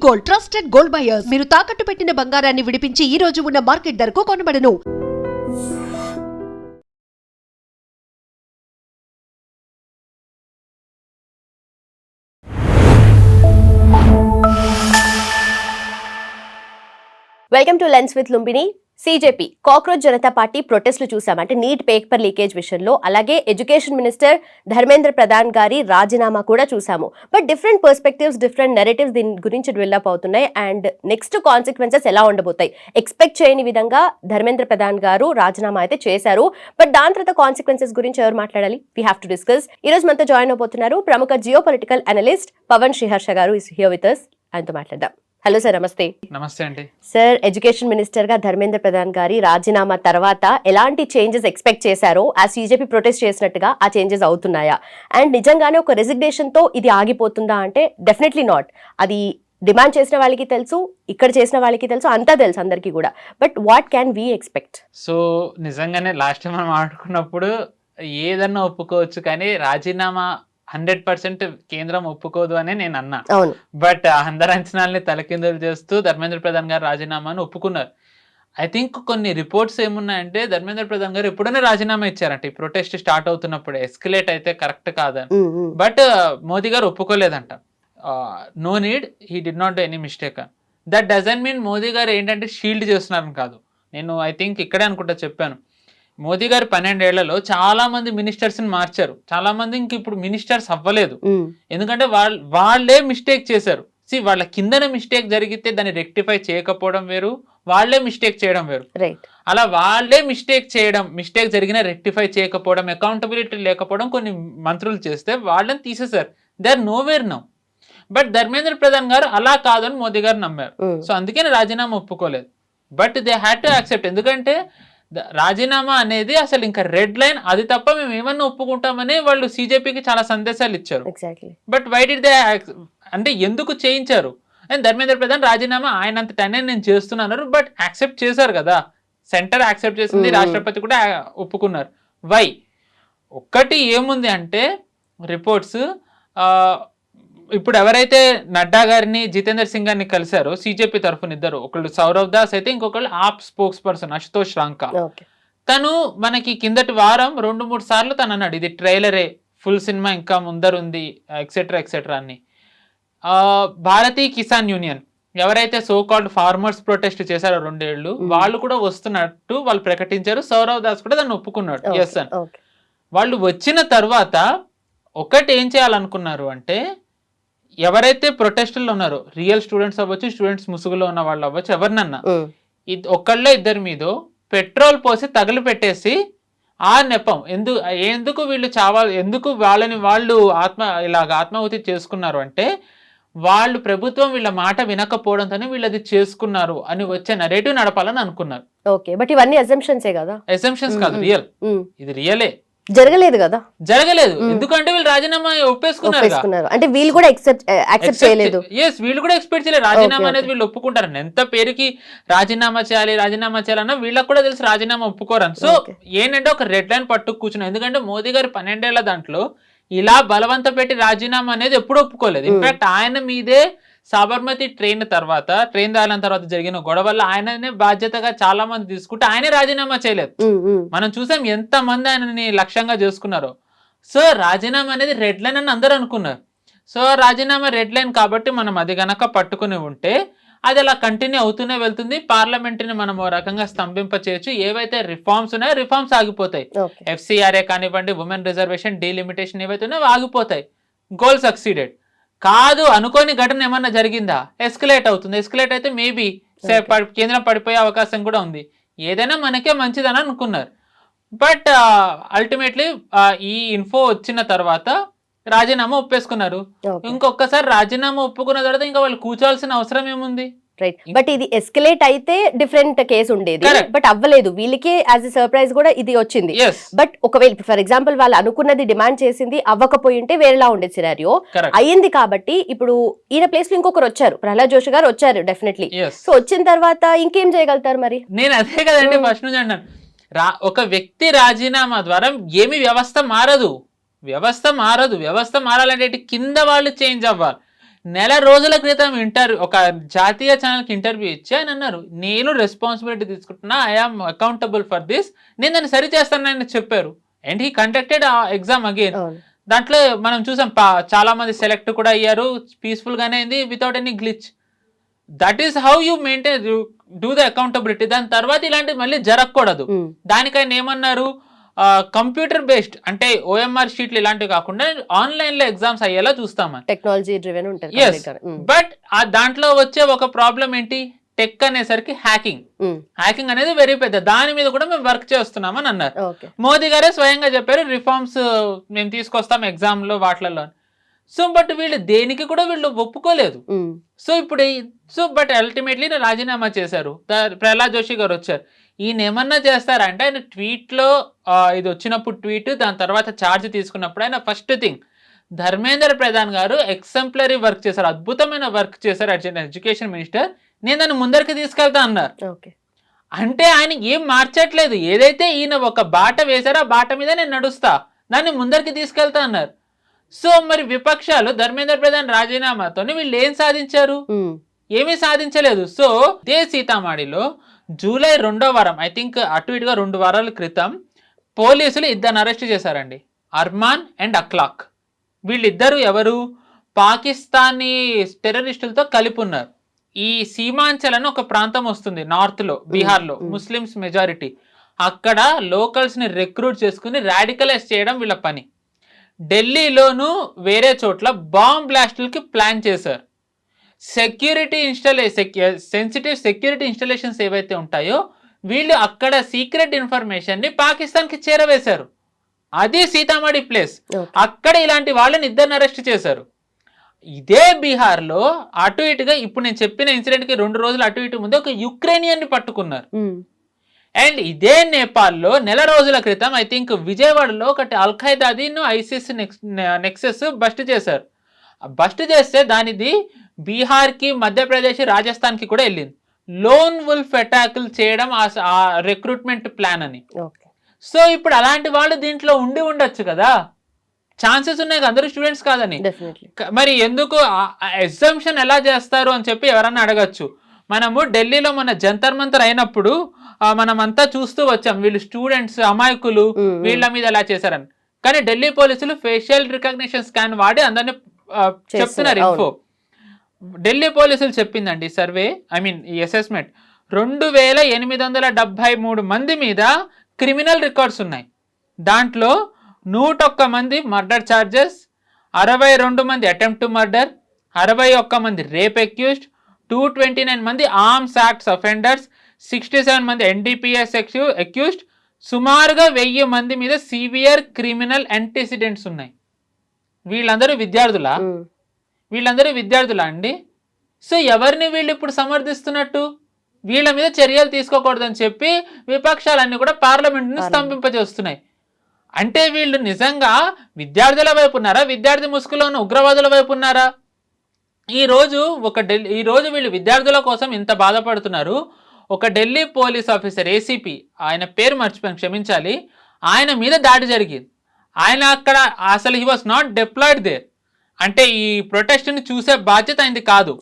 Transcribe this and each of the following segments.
Gold, trusted gold buyers. మీరు తాకట్టు పెట్టిన బంగారాన్ని విడిపించి ఈ రోజు ఉన్న మార్కెట్ ధరకు కొనబడను. Welcome to lens with Lumbini. CJP cockroach Janata party ప్రొటెస్ట్లు చూసాం. అంటే నీట్ పేపర్ లీకేజ్ విషయంలో, అలాగే ఎడ్యుకేషన్ మినిస్టర్ ధర్మేంద్ర ప్రధాన్ గారి రాజీనామా కూడా చూసాము. But different perspectives, different narratives దీని గురించి డెవలప్ అవుతున్నాయి. అండ్ నెక్స్ట్ కాన్సిక్వెన్సెస్ ఎలా ఉండబోతాయి, ఎక్స్పెక్ట్ చేయని విధంగా ధర్మేంద్ర ప్రధాన్ గారు రాజీనామా అయితే చేశారు. బట్ దాని తర్వాత కాన్సిక్వెన్సెస్ గురించి ఎవరు మాట్లాడాలి, వీ హ్యావ్ టు డిస్కస్. ఈ రోజు మనతో జాయిన్ అవబోతున్నారు ప్రముఖ geo political analyst Pavan Sriharsha garu. Is here with us. ఆయనతో మాట్లాడదాం. హలో సార్, నమస్తే. నమస్తే అండి. సార్, ఎడ్యుకేషన్ మినిస్టర్ గా ధర్మేంద్ర ప్రధాన్ గారి రాజీనామా తర్వాత ఎలాంటి చేంజెస్ ఎక్స్పెక్ట్ చేశారో, ఆ సిజేపీ ప్రొటెస్ట్ చేసినట్టుగా ఆ చేంజెస్ అవుతున్నాయా? అండ్ నిజంగానే ఒక రెసిగ్నేషన్ తో ఇది ఆగిపోతుందా అంటే డెఫినెట్లీ నాట్. అది డిమాండ్ చేసిన వాళ్ళకి తెలుసు, ఇక్కడ చేసిన వాళ్ళకి తెలుసు, అంతా తెలుసు అందరికీ కూడా. But what can we expect? So నిజంగానే లాస్ట్ టైం మనం ఆడుకున్నప్పుడు ఏదన్నా ఒప్పుకోవచ్చు, కానీ రాజీనామా 100% కేంద్రం ఒప్పుకోదు అని నేను అన్నా. బట్ అందరి అంచనాల్ని తలకిందులు చేస్తూ ధర్మేంద్ర ప్రధాన్ గారు రాజీనామాను ఒప్పుకున్నారు. ఐ థింక్ కొన్ని రిపోర్ట్స్ ఏమున్నాయంటే ధర్మేంద్ర ప్రధాన్ గారు ఎప్పుడైనా రాజీనామా ఇచ్చారంట, ఈ ప్రొటెస్ట్ స్టార్ట్ అవుతున్నప్పుడు. ఎస్కలేట్ అయితే కరెక్ట్ కాదని. బట్ మోదీ గారు ఒప్పుకోలేదంట. No need, he did not do any mistake. That doesn't mean Modi garu ఏంటంటే షీల్డ్ చేస్తున్నారని కాదు. నేను ఐ థింక్ ఇక్కడే అనుకుంటా చెప్పాను, మోదీ గారు 12 ఏళ్లలో చాలా మంది మినిస్టర్స్ ని మార్చారు. చాలా మంది ఇంక ఇప్పుడు మినిస్టర్స్ అవ్వలేదు, ఎందుకంటే వాళ్ళే మిస్టేక్ చేశారు. వాళ్ళ కిందన మిస్టేక్ జరిగితే దాన్ని రెక్టిఫై చేయకపోవడం వేరు, వాళ్లే మిస్టేక్ చేయడం వేరు. అలా వాళ్లే మిస్టేక్ జరిగిన రెక్టిఫై చేయకపోవడం, అకౌంటబిలిటీ లేకపోవడం కొన్ని మంత్రులు చేస్తే వాళ్ళని తీసేశారు. They are nowhere now. But Dharmendra Pradhan గారు అలా కాదని మోదీ గారు నమ్మారు. సో అందుకని రాజీనామా ఒప్పుకోలేదు. But they had to accept, ఎందుకంటే రాజీనామా అనేది అసలు ఇంకా రెడ్ లైన్. అది తప్ప మేము ఏమన్నా ఒప్పుకుంటామని వాళ్ళు సిజేపీకి చాలా సందేశాలు ఇచ్చారు. బట్ వై డిడ్ దే అంటే ఎందుకు చేయించారు? అండ్ ధర్మేంద్ర ప్రధాన్ రాజీనామా ఆయన అంతటనే నేను చేస్తున్నాను, బట్ యాక్సెప్ట్ చేశారు కదా. సెంటర్ యాక్సెప్ట్ చేసింది, రాష్ట్రపతి కూడా ఒప్పుకున్నారు. వై? ఒక్కటి ఏముంది అంటే రిపోర్ట్స్, ఇప్పుడు ఎవరైతే నడ్డా గారిని జితేందర్ సింగ్ గారిని కలిశారో సిజేపీ తరఫున ఇద్దరు, ఒకళ్ళు సౌరవ్ దాస్ అయితే ఇంకొకళ్ళు ఆప్ స్పోక్స్ పర్సన్ అశుతోష్ రాంకా. తను మనకి కిందటి వారం 2-3 సార్లు తను అన్నాడు ఇది ట్రైలరే, ఫుల్ సినిమా ఇంకా ముందరుంది, ఎక్సెట్రా ఎక్సెట్రా అని. భారతీయ కిసాన్ యూనియన్ ఎవరైతే సో కాల్డ్ ఫార్మర్స్ ప్రొటెస్ట్ చేశారో 2 ఏళ్ళు, వాళ్ళు కూడా వస్తున్నట్టు వాళ్ళు ప్రకటించారు. సౌరవ్ దాస్ కూడా దాన్ని ఒప్పుకున్నాడు, ఎస్ అని. వాళ్ళు వచ్చిన తర్వాత ఒకటి ఏం చేయాలనుకున్నారు అంటే, ఎవరైతే ప్రొటెస్టుల్లో ఉన్నారో, రియల్ స్టూడెంట్స్ అవ్వచ్చు, స్టూడెంట్స్ ముసుగులో ఉన్న వాళ్ళు అవ్వచ్చు, ఎవరినన్నా ఒక్కళ్ళో ఇద్దరి మీద పెట్రోల్ పోసి తగలు పెట్టేసి ఆ నెపం ఎందుకు వీళ్ళు చావాలి, ఎందుకు వాళ్ళని వాళ్ళు ఆత్మాహుతి చేసుకున్నారు అంటే, వాళ్ళు ప్రభుత్వం వీళ్ళ మాట వినకపోవడంతోనే వీళ్ళు అది చేసుకున్నారు అని వచ్చే నరేటివ్ నడపాలని అనుకున్నారు. ఓకే, బట్ ఇవన్నీ అజంప్షన్స్ కదా? అజంప్షన్స్ కాదు, రియల్. ఇది రియలే జరగలేదు కదా? జరగలేదు, ఎందుకంటే వీళ్ళు రాజీనామా ఒప్పేసుకున్నారు. అంటే వీళ్ళు కూడా యాక్సెప్ట్ చేయలేదు. ఎస్, వీళ్ళు కూడా ఎక్స్పెక్ట్ చేయలేదు రాజీనామా అనేది వీళ్ళు ఒప్పుకుంటారు. ఎంత పేరుకి రాజీనామా చేయాలన్నా వీళ్ళకి కూడా తెలుసు రాజీనామా ఒప్పుకోరని. సో ఏంటంటే ఒక రెడ్ లైన్ పట్టుకు కూర్చున్నారు. ఎందుకంటే మోదీ గారు 12 ఏళ్ల దాంట్లో ఇలా బలవంత పెట్టి రాజీనామా అనేది ఎప్పుడు ఒప్పుకోలేదు. ఇన్ఫాక్ట్ ఆయన మీదే సాబర్మతి ట్రైన్ దాని తర్వాత జరిగిన గొడవల్లో ఆయననే బాధ్యతగా చాలా మంది తీసుకుంటే ఆయనే రాజీనామా చేయలేదు. మనం చూసాం ఎంత మంది ఆయనని లక్ష్యంగా చేసుకున్నారో. సో రాజీనామా అనేది రెడ్ లైన్ అని అందరూ అనుకున్నారు. సో రాజీనామా రెడ్ లైన్ కాబట్టి మనం అది గనక పట్టుకుని ఉంటే అది అలా కంటిన్యూ అవుతూనే వెళ్తుంది. పార్లమెంట్ని మనం ఓ రకంగా స్తంభింప చేయొచ్చు. ఏవైతే రిఫార్మ్స్ ఉన్నాయో రిఫార్మ్స్ ఆగిపోతాయి. FCRA కానివ్వండి, ఉమెన్ రిజర్వేషన్, డీలిమిటేషన్ ఏవైతే ఉన్నాయో ఆగిపోతాయి. Goal succeeded. కాదు అనుకోని ఘటన ఏమన్నా జరిగిందా, ఎస్కలేట్ అవుతుంది. ఎస్కలేట్ అయితే మేబీ కేంద్రం పడిపోయే అవకాశం కూడా ఉంది. ఏదైనా మనకే మంచిదని అనుకున్నారు. బట్ అల్టిమేట్లీ ఈ ఇన్ఫో వచ్చిన తర్వాత రాజీనామా ఒప్పేసుకున్నారు. ఇంకొకసారి రాజీనామా ఒప్పుకున్న తర్వాత ఇంకా వాళ్ళు కూర్చోవాల్సిన అవసరం ఏముంది? రైట్, బట్ ఇది ఎస్కలేట్ అయితే డిఫరెంట్ కేసు ఉండేది. బట్ అవ్వలేదు, వీళ్ళకి యాజ్ ఎ సర్ప్రైజ్ కూడా ఇది వచ్చింది. బట్ ఒకవేళ ఫర్ ఎగ్జాంపుల్ వాళ్ళు అనుకున్నది డిమాండ్ చేసింది అవ్వకపోయి ఉంటే వేరేలా ఉండే సినారియో. అయ్యింది కాబట్టి ఇప్పుడు ఈయన ప్లేస్ లో ఇంకొకరు వచ్చారు, ప్రహ్లాద్ జోషి గారు వచ్చారు డెఫినెట్లీ. సో వచ్చిన తర్వాత ఇంకేం చేయగలుగుతారు మరి? నేను అదే కదండి ఫస్ట్ నుంచి అన్నాను, ఒక వ్యక్తి రాజీనామా ద్వారా ఏమి వ్యవస్థ మారదు. వ్యవస్థ మారాలంటే కింద వాళ్ళు చేంజ్ అవ్వాలి. నెల రోజుల క్రితం ఒక జాతీయ ఛానల్కి ఇంటర్వ్యూ ఇచ్చి ఆయన అన్నారు, నేను రెస్పాన్సిబిలిటీ తీసుకుంటున్నా, ఐఆమ్ అకౌంటబుల్ ఫర్ దిస్, నేను దాన్ని సరి చేస్తానని చెప్పారు. అండ్ హీ కండక్టెడ్ ఆ ఎగ్జామ్ అగైన్. దాంట్లో మనం చూసాం చాలా మంది సెలెక్ట్ కూడా అయ్యారు, పీస్ఫుల్ గానే అయింది, without any glitch. That is how you maintain, you do the accountability. దాని తర్వాత ఇలాంటివి మళ్ళీ జరగకూడదు. దానికైనా ఏమన్నారు, కంప్యూటర్ బేస్డ్ అంటే ఓఎంఆర్ షీట్లు ఇలాంటివి కాకుండా ఆన్లైన్ లో ఎగ్జామ్స్ అయ్యేలా చూస్తామని. టెక్నాలజీ డ్రివెన్ ఉంటుంది. బట్ దాంట్లో వచ్చే ఒక ప్రాబ్లం ఏంటి, టెక్ అనేసరికి హ్యాకింగ్ అనేది వెరీ పెద్ద, దాని మీద కూడా మేము వర్క్ చేస్తున్నామని అన్నారు. మోదీ గారే స్వయంగా చెప్పారు, రిఫార్మ్స్ మేము తీసుకొస్తాం ఎగ్జామ్ లో వాటిలలో. సో బట్ వీళ్ళు దేనికి కూడా వీళ్ళు ఒప్పుకోలేదు. సో ఇప్పుడు బట్ అల్టిమేట్లీ రాజీనామా చేశారు. ప్రహ్లాద్ జోషి గారు వచ్చారు. ఈయన ఏమన్నా చేస్తారంటే, ఆయన ట్వీట్ లో ఇది వచ్చినప్పుడు ట్వీట్, దాని తర్వాత ఛార్జ్ తీసుకున్నప్పుడు ఆయన ఫస్ట్ థింగ్ ధర్మేంద్ర ప్రధాన్ గారు ఎక్సెంప్లరీ వర్క్ చేశారు, అద్భుతమైన వర్క్ చేశారు ఎడ్యుకేషన్ మినిస్టర్, నేను దాన్ని ముందరికి తీసుకెళ్తా అన్నారు. అంటే ఆయన ఏం మార్చట్లేదు, ఏదైతే ఈయన ఒక బాట వేశారో ఆ బాట మీద నేను నడుస్తా, దాన్ని ముందరికి తీసుకెళ్తా అన్నారు. సో మరి విపక్షాలు ధర్మేంద్ర ప్రధాన్ రాజీనామాతో వీళ్ళు ఏం సాధించారు, ఏమీ సాధించలేదు. సో ఇదే సీతామాడిలో జూలై 2వ వారం, ఐ థింక్ అటు ఇటుగా 2 వారాల క్రితం పోలీసులు ఇద్దరిని అరెస్ట్ చేశారండి, అర్మాన్ అండ్ అఖ్లాక్. వీళ్ళిద్దరు ఎవరు, పాకిస్తానీ టెర్రరిస్టులతో కలిపి ఉన్నారు. ఈ సీమాంచల్ అని ఒక ప్రాంతం వస్తుంది నార్త్ లో, బీహార్ లో, ముస్లిమ్స్ మెజారిటీ. అక్కడ లోకల్స్ ని రిక్రూట్ చేసుకుని రాడికలైజ్ చేయడం వీళ్ళ పని. ఢిల్లీలోను వేరే చోట్ల బాంబ్ బ్లాస్టులకి ప్లాన్ చేశారు. సెన్సిటివ్ సెక్యూరిటీ ఇన్స్టాలేషన్స్ ఏవైతే ఉంటాయో వీళ్ళు అక్కడ సీక్రెట్ ఇన్ఫర్మేషన్ ని పాకిస్తాన్ కి చేరవేశారు. అది సీతామఢి ప్లేస్. అక్కడ ఇలాంటి వాళ్ళని ఇద్దరిని అరెస్ట్ చేశారు. ఇదే బీహార్ లో అటు ఇటుగా ఇప్పుడు నేను చెప్పిన ఇన్సిడెంట్ కి 2 రోజులు అటు ఇటు ముందు ఒక యుక్రెయినియన్ ని పట్టుకున్నారు. అండ్ ఇదే నేపాల్లో నెల రోజుల క్రితం ఐ థింక్ విజయవాడలో ఒకటి అల్ఖైదాదీను ఐసిస్ నెక్సెస్ బస్ట్ చేశారు. బస్ట్ చేస్తే దానిది బీహార్కి, మధ్యప్రదేశ్, రాజస్థాన్కి కూడా వెళ్ళింది. లోన్ వుల్ఫ్ అటాకులు చేయడం ఆ రిక్రూట్మెంట్ ప్లాన్ అని. సో ఇప్పుడు అలాంటి వాళ్ళు దీంట్లో ఉండొచ్చు కదా, ఛాన్సెస్ ఉన్నాయి కదా, అందరూ స్టూడెంట్స్ కాదని. మరి ఎందుకు ఎగ్జామ్షన్ ఎలా చేస్తారు అని చెప్పి ఎవరన్నా అడగచ్చు. మనము ఢిల్లీలో మన జంతర్ మంతర్ అయినప్పుడు మనమంతా చూస్తూ వచ్చాం, వీళ్ళు స్టూడెంట్స్ అమాయకులు, వీళ్ళ మీద ఎలా చేశారని. కానీ ఢిల్లీ పోలీసులు ఫేషియల్ రికగ్నిషన్ స్కాన్ వాడి అందరినీ చెప్తున్నారు ఇన్ఫో. ఢిల్లీ పోలీసులు చెప్పిందండి సర్వే, ఐ మీన్ ఈ అసెస్మెంట్, 2873 మంది మీద క్రిమినల్ రికార్డ్స్ ఉన్నాయి. దాంట్లో 101 మంది మర్డర్ ఛార్జెస్, 62 మంది అటెంప్ట్ టు మర్డర్, 61 మంది రేప్ అక్యూజ్డ్, 229 మంది ఆర్మ్స్ యాక్ట్స్ అఫెండర్స్, 67 మంది ఎన్డీపీఎస్ అక్యూజ్డ్, సుమారుగా 1000 మంది మీద సివియర్ క్రిమినల్ యాంటిసిడెంట్స్ ఉన్నాయి. వీళ్ళందరూ విద్యార్థులా అండి? సో ఎవరిని వీళ్ళు ఇప్పుడు సమర్థిస్తున్నట్టు? వీళ్ళ మీద చర్యలు తీసుకోకూడదని చెప్పి విపక్షాలన్నీ కూడా పార్లమెంట్ని స్తంభింపజేస్తున్నాయి. అంటే వీళ్ళు నిజంగా విద్యార్థుల వైపు ఉన్నారా, విద్యార్థి ముసుగులో ఉన్న ఉగ్రవాదుల వైపు ఉన్నారా? ఈరోజు వీళ్ళు విద్యార్థుల కోసం ఇంత బాధపడుతున్నారు. ఒక ఢిల్లీ పోలీస్ ఆఫీసర్ ఏసీపీ, ఆయన పేరు మర్చిపోయాను, క్షమించాలి, ఆయన మీద దాడి జరిగింది. ఆయన అక్కడ అసలు he was not deployed there, అంటే ఈ ప్రొటెస్ట్ని చూసే బాధ్యత ఆయనది కాదు.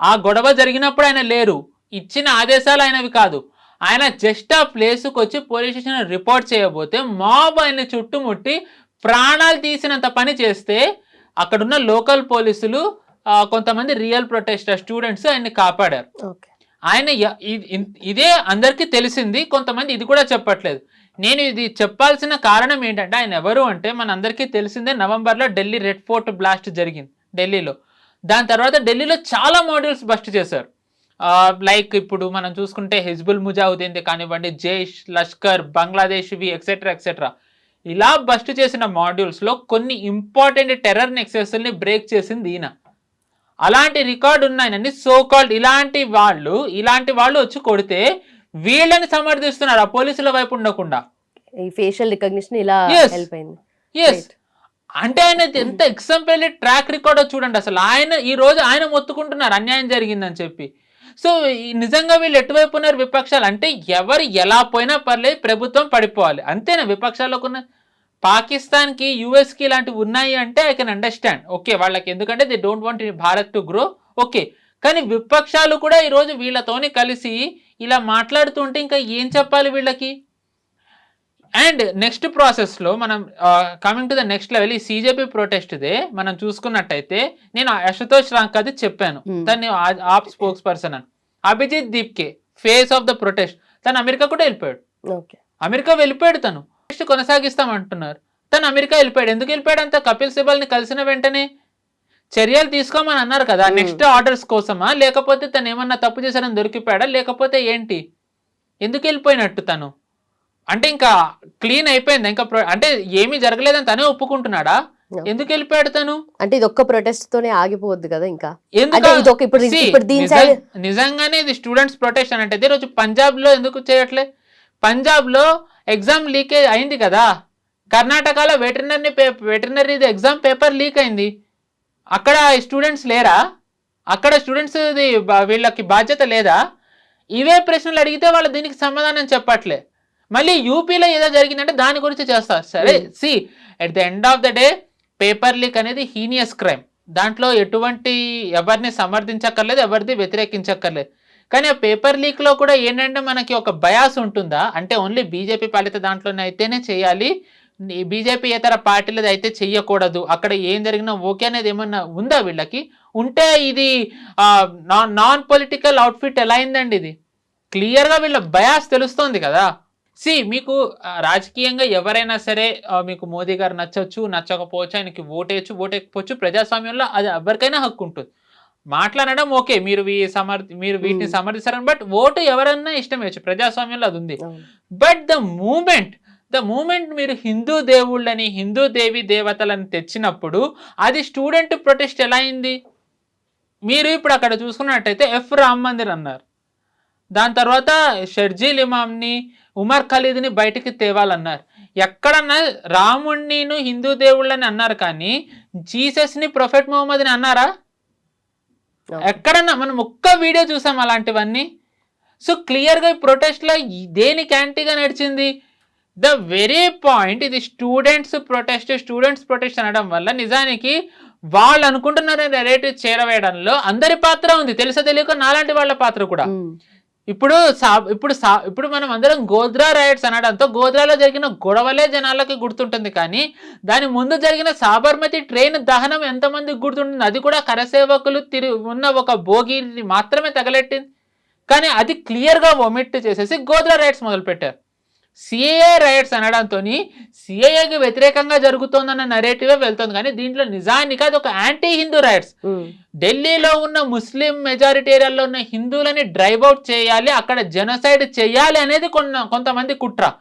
ఆ గొడవ జరిగినప్పుడు ఆయన లేరు, ఇచ్చిన ఆదేశాలు ఆయనవి కాదు. ఆయన జస్ట్ ఆ ప్లేస్కి వచ్చి పోలీస్ స్టేషన్ రిపోర్ట్ చేయబోతే మాబ్ ఆయన చుట్టుముట్టి ప్రాణాలు తీసినంత పని చేస్తే అక్కడున్న లోకల్ పోలీసులు, కొంతమంది రియల్ ప్రొటెస్టర్ స్టూడెంట్స్ ఆయన్ని కాపాడారు. ఆయన ఇదే అందరికీ తెలిసింది, కొంతమంది ఇది కూడా చెప్పట్లేదు. నేను ఇది చెప్పాల్సిన కారణం ఏంటంటే, ఆయన ఎవరు అంటే మనందరికీ తెలిసిందే, నవంబర్లో ఢిల్లీ రెడ్ ఫోర్ట్ బ్లాస్ట్ జరిగింది ఢిల్లీలో. దాని తర్వాత ఢిల్లీలో చాలా మాడ్యూల్స్ బస్ట్ చేశారు. లైక్ ఇప్పుడు మనం చూసుకుంటే హిజ్బుల్ ముజాహిదీన్ కానివ్వండి, జైష్, లష్కర్, బంగ్లాదేశ్వి ఎక్సెట్రా ఎక్సెట్రా, ఇలా బస్ట్ చేసిన మాడ్యూల్స్లో కొన్ని ఇంపార్టెంట్ టెర్రర్ నెక్సెస్ని బ్రేక్ చేసింది ఈయన. అలాంటి రికార్డు ఉన్నాయని సోకాల్డ్ ఇలాంటి వాళ్ళు వచ్చి కొడితే వీళ్ళని సమర్థిస్తున్నారు, ఆ పోలీసుల వైపు ఉండకుండా. ఈ ఫేషియల్ రికగ్నిషన్ ఇలా హెల్ప్ అయింది. అంటే ఆయన ఎంత ఎగ్జాంపుల్ ట్రాక్ రికార్డో చూడండి. అసలు ఈ రోజు ఆయన మొత్తుకుంటున్నారు అన్యాయం జరిగిందని చెప్పి. సో నిజంగా వీళ్ళు ఎటువైపు ఉన్నారు విపక్షాలు అంటే, ఎవరు ఎలా పోయినా పర్లేదు ప్రభుత్వం పడిపోవాలి, అంతేనా విపక్షాలకు ఉన్న? పాకిస్తాన్ కి యుఎస్ కి ఇలాంటివి ఉన్నాయి అంటే ఐ కెన్ అండర్స్టాండ్, ఓకే వాళ్ళకి, ఎందుకంటే they don't want Bharat to grow, okay. కానీ విపక్షాలు కూడా ఈరోజు వీళ్ళతోని కలిసి ఇలా మాట్లాడుతుంటే ఇంకా ఏం చెప్పాలి వీళ్ళకి? అండ్ నెక్స్ట్ ప్రాసెస్లో మనం coming to the next level, ఈ సిజేపీ ప్రొటెస్ట్దే మనం చూసుకున్నట్టయితే, నేను అశుతోష్ రాంకది చెప్పాను, తను ఆప్ స్పోక్స్ పర్సన్ అని. Abhijit Dipke face of the protest, తను అమెరికా కూడా వెళ్ళిపోయాడు. అమెరికా వెళ్ళిపోయాడు, తను కొనసాగిస్తామంటున్నారు, తను అమెరికా వెళ్ళిపోయాడు. ఎందుకు వెళ్ళిపోయాడు అంత? కపిల్ సిబల్ ని కలిసిన వెంటనే చర్యలు తీసుకోమని అన్నారు కదా, నెక్స్ట్ ఆర్డర్స్ కోసమా, లేకపోతే తను ఏమన్నా తప్పు చేశారని దొరికిపోయాడా, లేకపోతే ఏంటి? ఎందుకు వెళ్ళిపోయినట్టు తను? అంటే ఇంకా క్లీన్ అయిపోయింది, ఇంకా అంటే ఏమీ జరగలేదని తనే ఒప్పుకుంటున్నాడా? ఎందుకు వెళ్ళిపోయాడు తను? అంటే ఇది ఒక్క ప్రొటెస్ట్ తోనే ఆగిపోవద్దు కదా, ఇంకా నిజంగానే ఇది స్టూడెంట్స్ ప్రొటెస్ట్ అని అంటే ఈరోజు పంజాబ్ లో ఎందుకు చేయట్లే? పంజాబ్ లో ఎగ్జామ్ లీకేజ్ అయింది కదా, కర్ణాటకలో వెటర్నరీ ఎగ్జామ్ పేపర్ లీక్ అయింది, అక్కడ స్టూడెంట్స్ లేరా? అక్కడ స్టూడెంట్స్ వీళ్ళకి బాధ్యత లేదా? ఇవే ప్రశ్నలు అడిగితే వాళ్ళు దీనికి సమాధానం చెప్పట్లే. మళ్ళీ యూపీలో ఏదో జరిగిందంటే దాని గురించి చేస్తారు. సరే, see at the end of the day paper leak అనేది హీనియస్ క్రైమ్, దాంట్లో ఎటువంటి ఎవరిని సమర్థించక్కర్లేదు, ఎవరిది వ్యతిరేకించక్కర్లేదు. కానీ ఆ పేపర్ లీక్లో కూడా ఏంటంటే మనకి ఒక బయాస్ ఉంటుందా, అంటే ఓన్లీ బీజేపీ పాలిత దాంట్లోనే అయితేనే చేయాలి, బీజేపీ ఇతర పార్టీలది అయితే చెయ్యకూడదు, అక్కడ ఏం జరిగినా ఓకే అనేది ఏమన్నా ఉందా వీళ్ళకి? ఉంటే ఇది నాన్ పొలిటికల్ అవుట్ఫిట్ ఎలా అయిందండి? ఇది క్లియర్గా వీళ్ళ బయాస్ తెలుస్తోంది కదా. సి మీకు రాజకీయంగా ఎవరైనా సరే మీకు మోదీ గారు నచ్చవచ్చు, నచ్చకపోవచ్చు, ఆయనకి ఓటేయచ్చు, ఓటేయకపోవచ్చు, ప్రజాస్వామ్యంలో అది ఎవరికైనా హక్కు ఉంటుంది. మాట్లాడడం ఓకే, మీరు వీటిని సమర్థిస్తారని, బట్ ఓటు ఎవరన్నా ఇష్టం వేయచ్చు, ప్రజాస్వామ్యంలో అది ఉంది. బట్ ద మూమెంట్ మీరు హిందూ దేవుళ్ళని, హిందూ దేవి దేవతలని తెచ్చినప్పుడు అది స్టూడెంట్ ప్రొటెస్ట్ ఎలా అయింది? మీరు ఇప్పుడు అక్కడ చూసుకున్నట్టయితే ఎఫ్ రామ్ మందిర్ అన్నారు, దాని తర్వాత షర్జీల్ ఇమామ్ని, ఉమర్ ఖలీద్ని బయటికి తేవాలన్నారు. ఎక్కడన్నా రాముణ్ణి హిందూ దేవుళ్ళని అన్నారు, కానీ జీసస్ని, ప్రొఫెట్ మొహమ్మద్ని అన్నారా? ఎక్కడన్నా మనం ఒక్క వీడియో చూసాం అలాంటివన్నీ. సో క్లియర్గా ఈ ప్రొటెస్ట్లో దేనికి యాంటీగా నడిచింది? ద వెరీ పాయింట్, ఇది స్టూడెంట్స్ ప్రొటెస్ట్ అనడం వల్ల నిజానికి వాళ్ళు అనుకుంటున్న నెరేటివ్ చేరవేయడంలో అందరి పాత్ర ఉంది, తెలుసా తెలియక నాలాంటి వాళ్ళ పాత్ర కూడా. ఇప్పుడు మనం అందరం గోధ్రా రైట్స్ అనడంతో గోధ్రాలో జరిగిన గొడవలే జనాలకి గుర్తుంటుంది, కానీ దాని ముందు జరిగిన సాబర్మతి ట్రైన్ దహనం ఎంతమందికి గుర్తుంటుంది? అది కూడా కరసేవకులు ఉన్న ఒక భోగిని మాత్రమే తగలెట్టింది, కానీ అది క్లియర్గా ఒమిట్ చేసేసి గోధ్రా రైట్స్ మొదలుపెట్టారు. సిఏఏ రైట్స్ అనడంతో సిఏఏకి వ్యతిరేకంగా జరుగుతోందన్న నరేటివే వెళ్తుంది, కానీ దీంట్లో నిజానికి అది ఒక యాంటీ హిందూ రైట్స్. ఢిల్లీలో ఉన్న ముస్లిం మెజారిటీ ఏరియాలో ఉన్న హిందువులని డ్రైవ్ అవుట్ చేయాలి, అక్కడ జెనోసైడ్ చేయాలి అనేది కొంతమంది కుట్ర.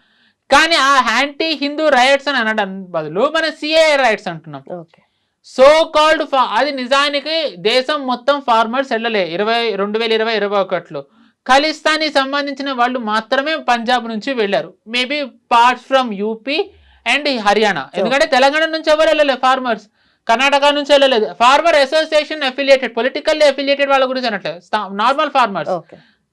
కానీ ఆ యాంటీ హిందూ రైట్స్ అని అనడం బదులు మన సిఏఏ రైట్స్ అంటున్నాం. సో కాల్డ్ అది నిజానికి దేశం మొత్తం ఫార్మర్స్ వెళ్ళలే 2020-21లో. ఖలిస్తానీ సంబంధించిన వాళ్ళు మాత్రమే పంజాబ్ నుంచి వెళ్ళారు, maybe parts from UP and Haryana, ఎందుకంటే తెలంగాణ నుంచి ఎవరు వెళ్ళలేదు ఫార్మర్స్, కర్ణాటక నుంచి వెళ్ళలేదు. Farmer association affiliated, politically affiliated వాళ్ళ గురించి అనట్లేదు, నార్మల్ ఫార్మర్స్.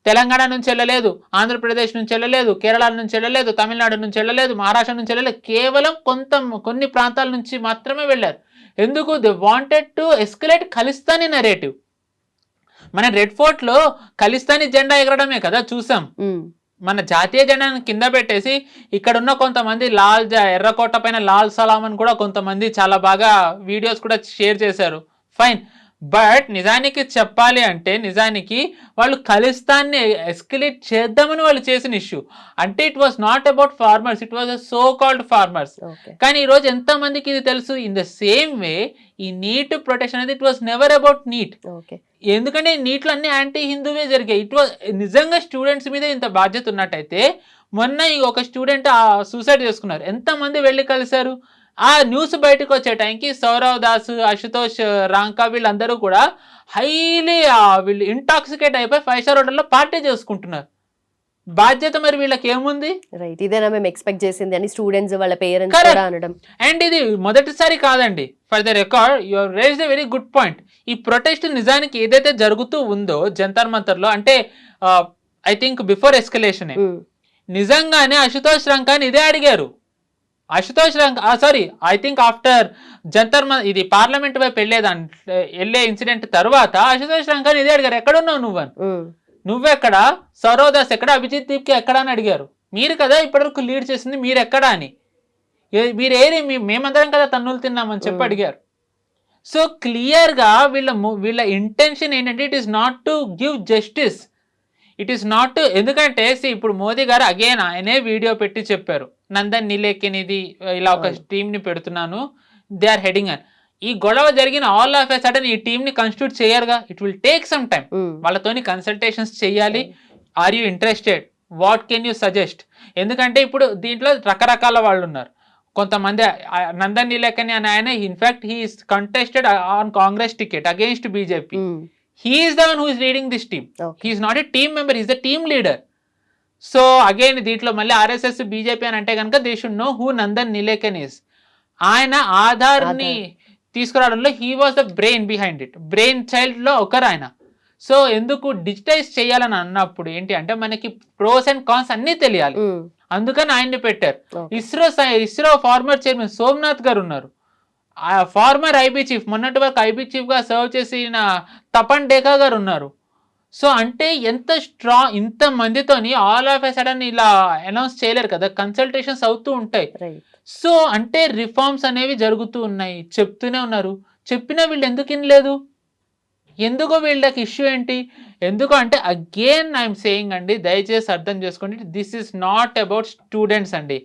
తెలంగాణ నుంచి వెళ్ళలేదు, ఆంధ్రప్రదేశ్ నుంచి వెళ్ళలేదు, కేరళ నుంచి వెళ్ళలేదు, తమిళనాడు నుంచి వెళ్ళలేదు, మహారాష్ట్ర నుంచి వెళ్ళలేదు, కేవలం కొన్ని ప్రాంతాల నుంచి మాత్రమే వెళ్ళారు. ఎందుకు? They wanted to escalate Khalistani narrative. మన రెడ్ ఫోర్ట్ లో ఖలిస్తానీ జెండా ఎగరడమే కదా చూసాం, మన జాతీయ జెండాను కింద పెట్టేసి ఇక్కడ ఉన్న కొంతమంది ఎర్రకోట పైన లాల్ సలాం అని కూడా కొంతమంది చాలా బాగా వీడియోస్ కూడా షేర్ చేశారు, ఫైన్. బట్ నిజానికి చెప్పాలి అంటే నిజానికి వాళ్ళు ఖలిస్తాన్ని ఎస్కలేట్ చేద్దామని వాళ్ళు చేసిన ఇష్యూ, అంటే it was not about farmers, it was a so called farmers. కానీ ఈరోజు ఎంతమందికి ఇది తెలుసు? ఇన్ ద సేమ్ వే ఈ నీట్ ప్రొటెక్షన్ అనేది it was never about NEET, ఎందుకంటే నీట్లో అన్ని యాంటీ హిందూవే జరిగాయి. ఇట్ వాజ్ నిజంగా స్టూడెంట్స్ మీద ఇంత బాధ్యత ఉన్నట్టయితే మొన్న ఒక స్టూడెంట్ సూసైడ్ చేసుకున్నారు, ఎంతమంది వెళ్ళి కలిశారు? ఆ న్యూస్ బయటకు వచ్చే టైంకి సౌరవ్ దాస్, అశుతోష్ రాంకా వీళ్ళందరూ కూడా వీళ్ళు ఇంటాక్సికేట్ అయిపోయి 5-star హోటల్లో పార్టీ చేసుకుంటున్నారు. బాధ్యత మరి వీళ్ళకి ఏముంది? రైట్, ఇదేనా మేము ఎక్స్పెక్ట్ చేసింది అని స్టూడెంట్స్ వాళ్ళ పేరెంట్స్ కూడా అనడం. అండ్ ఇది మొదటిసారి కాదండి, for the record you have raised a very good point. ఈ ప్రొటెస్ట్ నిజానికి ఏదైతే జరుగుతూ ఉందో జంతర్ మంతర్లో, అంటే ఐ థింక్ బిఫోర్ ఎస్కలేషన్ నిజంగానే అశుతోష్ రాంకాని ఇదే అడిగారు, Ashutosh Ranga sorry I think after ఇది పార్లమెంట్ వైపు వెళ్ళే ఇన్సిడెంట్ తర్వాత అశుతోష్ రంగాని ఇదే అడిగారు, ఎక్కడున్నావు నువ్వని, నువ్వెక్కడ, సరోదాస్ ఎక్కడ, అభిజిత్ దీప్కి ఎక్కడ అని అడిగారు. మీరు కదా ఇప్పటివరకు లీడ్ చేసింది, మీరు ఎక్కడా అని, మీరు మేమందరం కదా తన్నులు తిన్నామని చెప్పి అడిగారు. సో క్లియర్గా వీళ్ళ ఇంటెన్షన్ ఏంటంటే it is not to give justice, it is not to, ఎందుకంటే ఇప్పుడు మోదీ గారు అగైన్ ఆయనే వీడియో పెట్టి చెప్పారు, నందన్ నిలేకనిది ఇలా ఒక టీంని పెడుతున్నాను, దే ఆర్ హెడింగ్ అని. ఈ గొడవ జరిగిన ఆల్ ఆఫ్ ఎ సడన్ ఈ టీంని కన్స్టిట్యూట్ చేయరుగా, it will take some time, వాళ్ళతోని కన్సల్టేషన్స్ చేయాలి. Are you interested, what can you suggest, ఎందుకంటే ఇప్పుడు దీంట్లో రకరకాల వాళ్ళు ఉన్నారు. కొంతమంది నందన్ నిలేకని అని ఆయన in fact he is contested on Congress ticket against BJP. He is the one who is leading this team. Okay. He is not a team member, he is the team leader. So again దీంట్లో మళ్ళీ RSS BJP అని అంటే కనుక they should know who Nandan Nilekani is. ఆయన ఆధార్ని తీసుకురావడంలో he was the brain behind it, brain చైల్డ్లో ఒకరు ఆయన. సో ఎందుకు డిజిటైజ్ చేయాలని అన్నప్పుడు ఏంటి అంటే మనకి ప్రోస్ అండ్ కాన్స్ అన్నీ తెలియాలి, అందుకని ఆయన్ని పెట్టారు. ఇస్రో ఫార్మర్ చైర్మన్ సోమనాథ్ గారు ఉన్నారు, ఫార్మర్ ఐబీ చీఫ్, మొన్నటి వరకు ఐబీ చీఫ్గా సర్వ్ చేసిన తపన్ డేకా గారు ఉన్నారు. సో అంటే ఎంత స్ట్రాంగ్, ఇంత మందితోని ఆల్ ఆఫ్ ఎ సడన్ ఇలా అనౌన్స్ చేయలేరు కదా, కన్సల్టేషన్స్ అవుతూ ఉంటాయి. సో అంటే రిఫార్మ్స్ అనేవి జరుగుతూ ఉన్నాయి, చెప్తూనే ఉన్నారు, చెప్పినా వీళ్ళు ఎందుకు వినలేదు, ఎందుకో వీళ్ళకి ఇష్యూ ఏంటి, ఎందుకు అంటే అగైన్ ఐఎమ్ సేయింగ్ అండి, దయచేసి అర్థం చేసుకోండి, this is not about students అండి,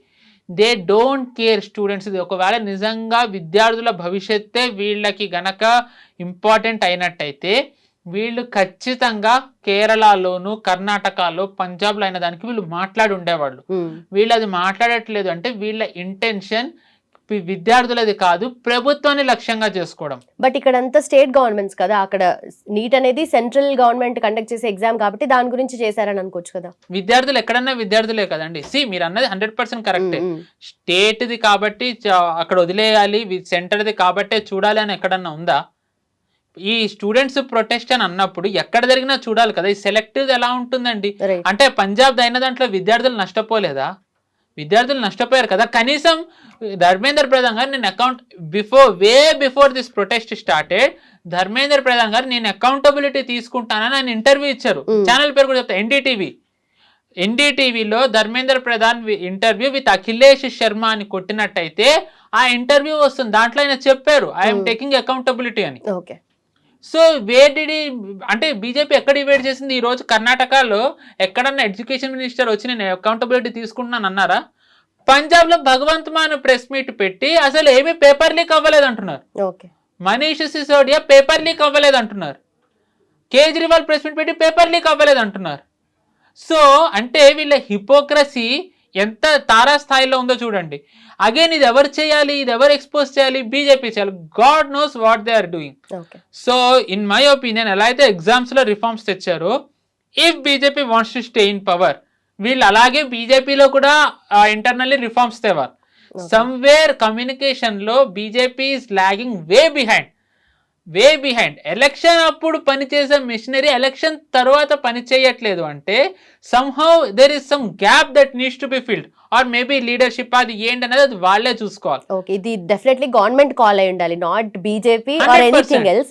దే డోంట్ కేర్ స్టూడెంట్స్. ఒకవేళ నిజంగా విద్యార్థుల భవిష్యత్తే వీళ్ళకి గనక ఇంపార్టెంట్ అయినట్టయితే వీళ్ళు ఖచ్చితంగా కేరళలోను కర్ణాటకలో పంజాబ్లో అయిన దానికి వీళ్ళు మాట్లాడి ఉండేవాళ్ళు. వీళ్ళు అది మాట్లాడట్లేదు అంటే వీళ్ళ ఇంటెన్షన్ విద్యార్థులది కాదు, ప్రభుత్వాన్ని లక్ష్యంగా చేసుకోవడం. బట్ ఇక్కడ అంతా స్టేట్ గవర్నమెంట్స్ కదా, అక్కడ నీట్ అనేది సెంట్రల్ గవర్నమెంట్ కండక్ట్ చేసే ఎగ్జామ్ కాబట్టి దాని గురించి చేశారని అనుకోవచ్చు కదా. విద్యార్థులు ఎక్కడన్నా విద్యార్థులే కదండి. మీరు అన్నది 100% కరెక్టే, స్టేట్ది కాబట్టి అక్కడ వదిలేయాలి, సెంటర్ది కాబట్టే చూడాలి అని ఎక్కడన్నా ఉందా? ఈ స్టూడెంట్స్ ప్రొటెస్ట్ అని అన్నప్పుడు ఎక్కడ జరిగినా చూడాలి కదా. ఈ సెలెక్టివ్ ఎలా ఉంటుందండి అంటే పంజాబ్ అయిన దాంట్లో విద్యార్థులు నష్టపోలేదా? విద్యార్థులు నష్టపోయారు కదా. కనీసం ధర్మేంద్ర ప్రధాన్ గారు నేను before this protest started, Dharmendra Pradhan గారు నేను అకౌంటబిలిటీ తీసుకుంటానని ఆయన ఇంటర్వ్యూ ఇచ్చారు. ఛానల్ పేరు కూడా చెప్తా, ఎన్డీటీవీలో ధర్మేంద్ర ప్రధాన్ ఇంటర్వ్యూ విత్ అఖిలేష్ శర్మ అని కొట్టినట్టయితే ఆ ఇంటర్వ్యూ వస్తుంది, దాంట్లో ఆయన చెప్పారు ఐఎమ్ టేకింగ్ అకౌంటబిలిటీ అని. సో అంటే బీజేపీ ఎక్కడ డివైడ్ చేసింది? ఈ రోజు కర్ణాటకలో ఎక్కడన్నా ఎడ్యుకేషన్ మినిస్టర్ వచ్చి నేను అకౌంటబిలిటీ తీసుకుంటున్నాను అన్నారా? పంజాబ్ లో భగవంత్ మాన్ ప్రెస్ మీట్ పెట్టి అసలు ఏమీ పేపర్ లీక్ అవ్వలేదు అంటున్నారు. మనీష్ సిసోడియా పేపర్ లీక్ అవ్వలేదు అంటున్నారు. కేజ్రీవాల్ ప్రెస్ మీట్ పెట్టి పేపర్ లీక్ అవ్వలేదు అంటున్నారు. సో అంటే వీళ్ళ హిపోక్రసీ ఎంత తారాస్థాయిలో ఉందో చూడండి. అగైన్ ఇది ఎవరు చేయాలి, ఇది ఎవరు ఎక్స్పోజ్ చేయాలి? బీజేపీ చేయాలి. God knows what they are doing. So in my opinion ఎలా అయితే ఎగ్జామ్స్ లో రిఫార్మ్స్ తెచ్చారో, if BJP wants to stay in power, వీళ్ళు అలాగే బీజేపీలో కూడా ఇంటర్నల్లీ రిఫార్మ్స్ తేవాలి. సమ్వేర్ కమ్యూనికేషన్ లో BJP is lagging way behind. Election అప్పుడు పనిచేసే మిషనరీ ఎలక్షన్ తర్వాత పని చేయట్లేదు అంటే somehow there is some gap that needs to be filled, or maybe leadership అది ఏంటి అనేది అది వాళ్ళే చూసుకోవాలి. ఓకే, ఇది డెఫినెట్లీ గవర్నమెంట్ కాల్ అయి ఉండాలి, not BJP or anything else.